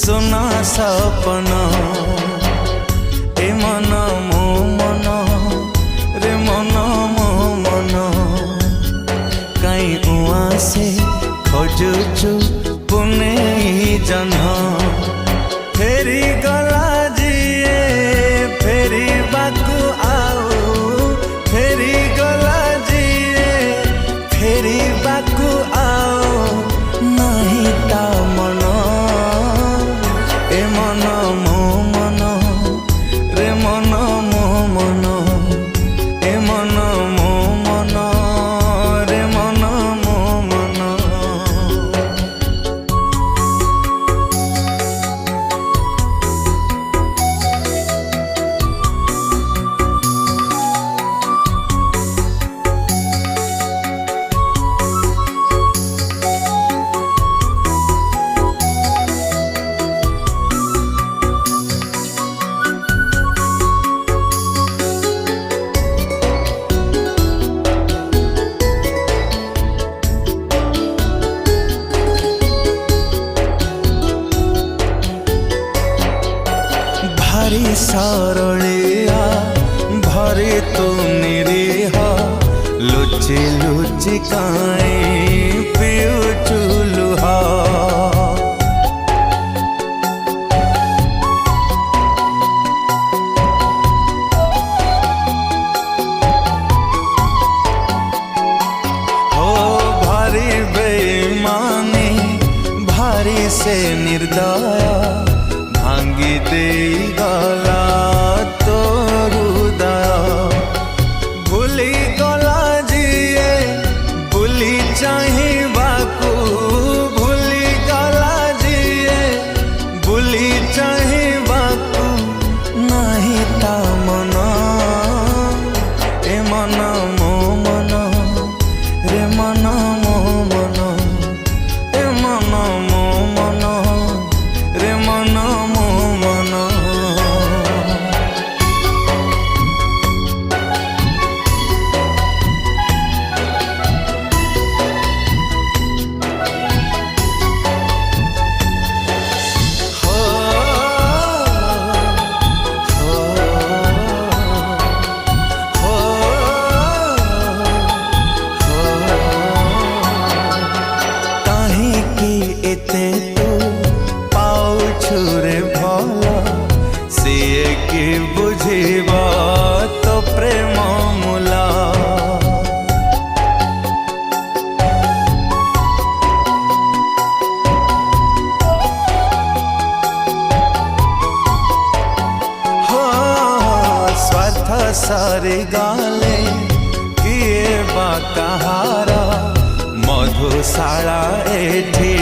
सुना सपन ए मन मो मन रे मन मो मन कहीं उआ से खोजुचु पुने जन फेरी गला जिए फेरी बाकु आओ फेरी गला जिए फेरी बाकु आओ नहीं ता मन ए मन मो मन रे मन मो मन ए मन मो मन रे मन मो मन। भारी सरलिया भरी तू निरीह लुचि लुचि काई पिउचु लुहा हो भारी बेईमानी भारी से निर्दया भांगी दे गला तो हृदय भूली गला जिए भूली चाहिबाकू भूली गला जिए भूली चाहिबाकू नहीं ता मन ए मन मो मन रे मन मो मन ए मन मो मन रे मन मो मन। एते तू पाउछुरे भला सिए की बुझीबा तो प्रेम मूला हो स्वार्थ सारी गाले किए बा कहारा मधुशाला एठी